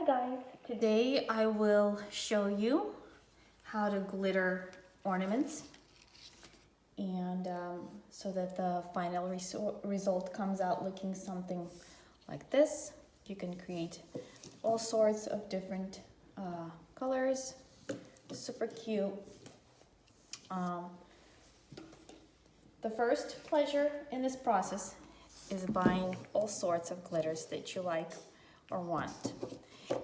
guys, today I will show you how to glitter ornaments and so that the final result comes out looking something like this. You can create all sorts of different colors, super cute. The first pleasure in this process is buying all sorts of glitters that you like or want.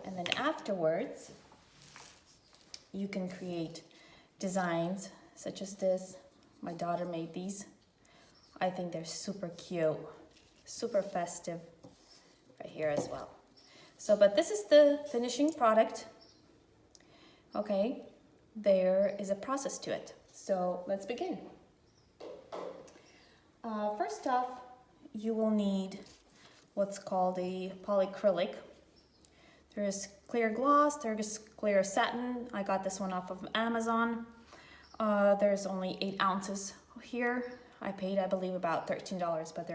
And then afterwards, you can create designs such as this. My daughter made these. I think they're super cute, super festive right here as well. So, but this is the finishing product. Okay, there is a process to it. So let's begin. First off, you will need what's called a polyacrylic. There's clear gloss, there's clear satin. I got this one off of Amazon. There's only 8 ounces here. I paid, I believe, about $13, but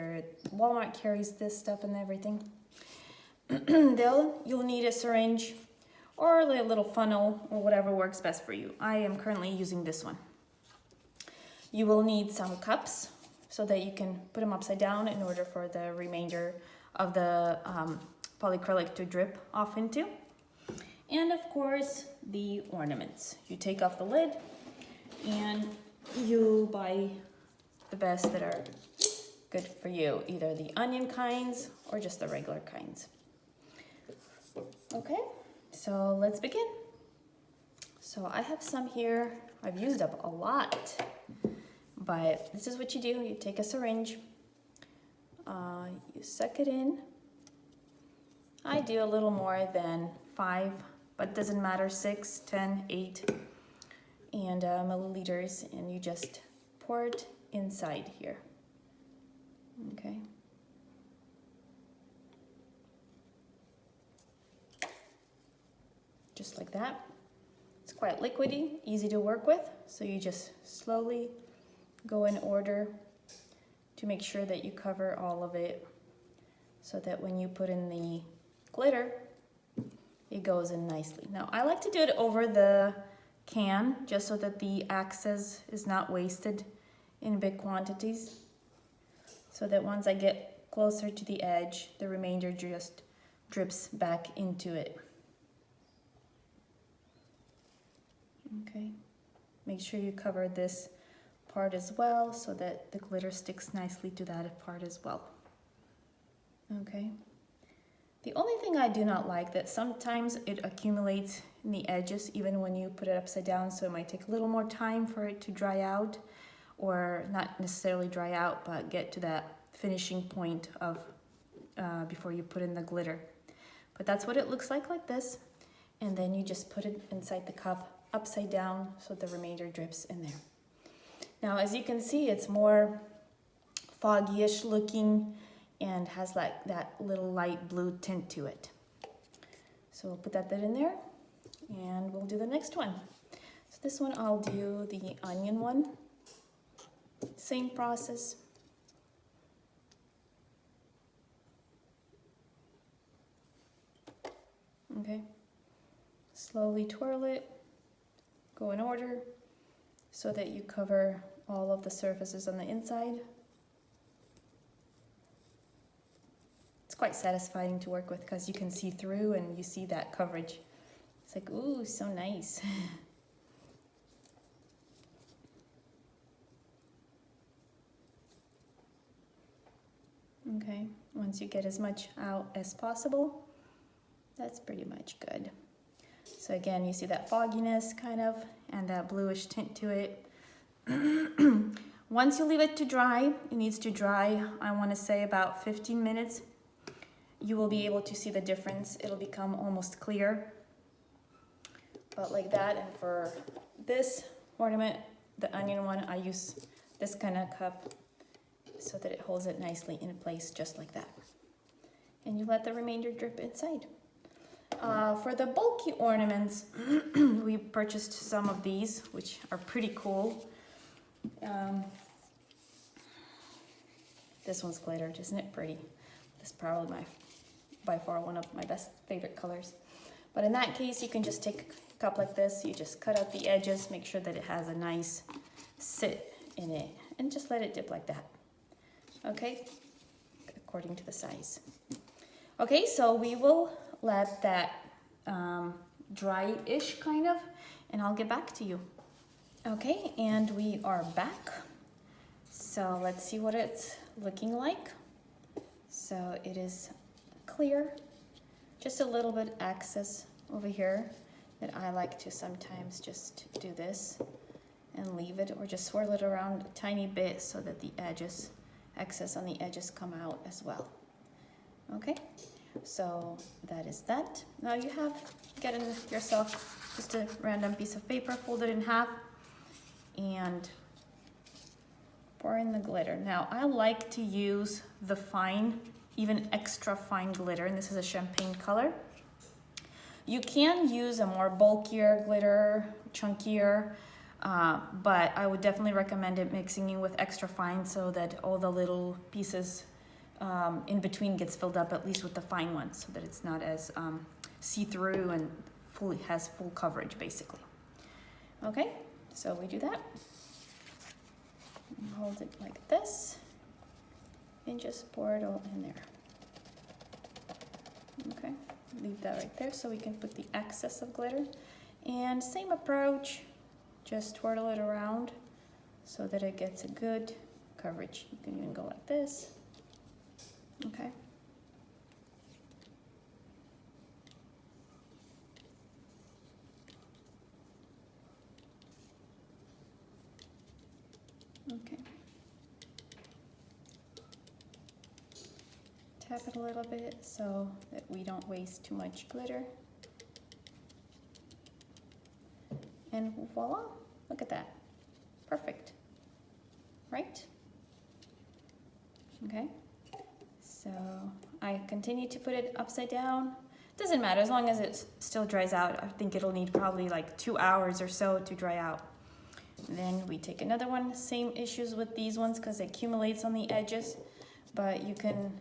Walmart carries this stuff and everything. You'll need a syringe or a little funnel or whatever works best for you. I am currently using this one. You will need some cups so that you can put them upside down in order for the remainder of the polyacrylic to drip off into. And of course, the ornaments. You take off the lid and you buy the best that are good for you, either the onion kinds or just the regular kinds. Okay, so let's begin. So I have some here. I've used up a lot, but this is what you do. You take a syringe, you suck it in. I do a little more than 5, but it doesn't matter, 6, 10, 8 and milliliters, and you just pour it inside here. Okay. Just like that. It's quite liquidy, easy to work with, so you just slowly go in order to make sure that you cover all of it so that when you put in the glitter, it goes in nicely. Now, I like to do it over the can just so that the excess is not wasted in big quantities, so that once I get closer to the edge, the remainder just drips back into it. Okay, make sure you cover this part as well so that the glitter sticks nicely to that part as well. Okay. The only thing I do not like that sometimes it accumulates in the edges even when you put it upside down, so it might take a little more time for it to dry out, or not necessarily dry out, but get to that finishing point of before you put in the glitter. But that's what it looks like this, and then you just put it inside the cup upside down so the remainder drips in there. Now, as you can see, it's more foggy-ish looking and has like that little light blue tint to it. So we'll put that in there and we'll do the next one. So this one I'll do the onion one. Same process. Okay. Slowly twirl it. Go in order so that you cover all of the surfaces on the inside. It's quite satisfying to work with because you can see through and you see that coverage. It's like, ooh, so nice. Okay, once you get as much out as possible, that's pretty much good. So again, you see that fogginess kind of and that bluish tint to it. Once you leave it to dry, it needs to dry, I want to say about 15 minutes. You will be able to see the difference. It'll become almost clear. But like that, and for this ornament, the onion one, I use this kind of cup so that it holds it nicely in place just like that. And you let the remainder drip inside. For the bulky ornaments, we purchased some of these, which are pretty cool. This one's glittered, isn't it pretty? This is probably by far one of my favorite colors. But in that case, you can just take a cup like this, you just cut out the edges, make sure that it has a nice sit in it, and just let it dip like that. Okay, according to the size. Okay, so we will let that dry-ish kind of, and I'll get back to you. Okay, and we are back. So let's see what it's looking like. So it is clear, just a little bit excess over here that I like to sometimes just do this and leave it, or just swirl it around a tiny bit so that the edges, excess on the edges, come out as well. Okay, so that is that. Now you have, get in yourself just a random piece of paper, fold it in half, and pour in the glitter. Now I like to use the fine, even extra fine glitter, and this is a champagne color. You can use a more bulkier glitter, chunkier, but I would definitely recommend it mixing in with extra fine so that all the little pieces in between gets filled up, at least with the fine ones, so that it's not as see-through and has full coverage basically. Okay, so we do that. Hold it like this and just pour it all in there. Okay, leave that right there so we can put the excess of glitter. And same approach, just twirl it around so that it gets a good coverage. You can even go like this. Okay. Okay. Tap it a little bit so that we don't waste too much glitter. And voila, look at that. Perfect. Right? Okay. So I continue to put it upside down. Doesn't matter, as long as it still dries out. I think it'll need probably like 2 hours or so to dry out. Then we take another one. Same issues with these ones because it accumulates on the edges, but you can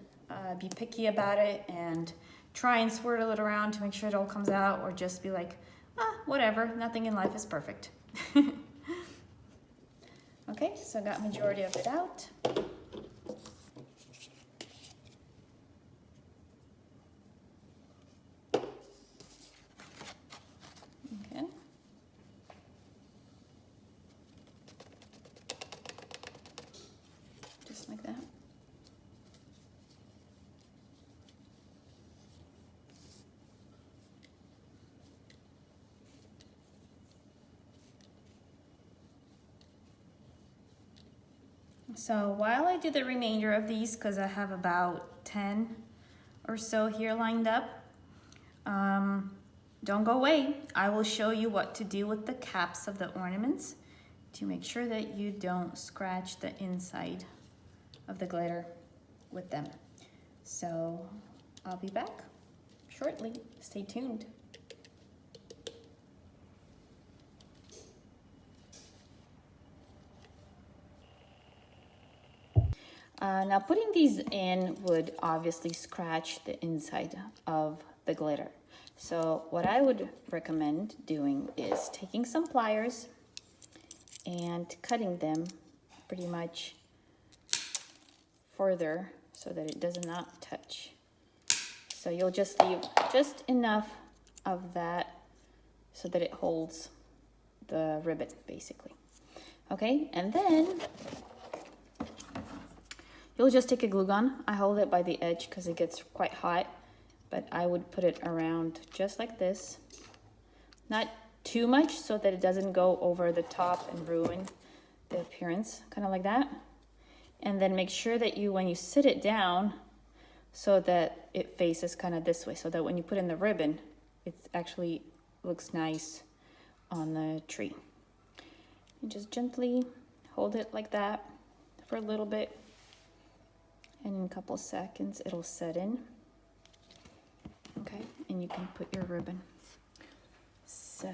be picky about it and try and swirl it around to make sure it all comes out, or just be like, whatever, nothing in life is perfect. Okay, so I got majority of it out. Okay. Just like that. So while I do the remainder of these, because I have about 10 or so here lined up, don't go away. I will show you what to do with the caps of the ornaments to make sure that you don't scratch the inside of the glitter with them. So I'll be back shortly. Stay tuned. Now putting these in would obviously scratch the inside of the glitter. So what I would recommend doing is taking some pliers and cutting them pretty much further so that it does not touch. So you'll just leave just enough of that so that it holds the ribbon basically. Okay, and then you'll just take a glue gun. I hold it by the edge because it gets quite hot, but I would put it around just like this. Not too much so that it doesn't go over the top and ruin the appearance, kind of like that. And then make sure that when you sit it down so that it faces kind of this way, so that when you put in the ribbon, it actually looks nice on the tree. And just gently hold it like that for a little bit. And in a couple of seconds, it'll set in. Okay, and you can put your ribbon. So,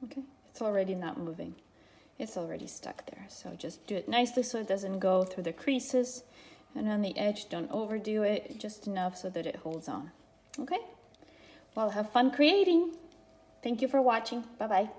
okay, it's already not moving. it's already stuck there. So just do it nicely so it doesn't go through the creases. And on the edge, don't overdo it, just enough so that it holds on. Okay? Well, have fun creating. Thank you for watching. Bye-bye.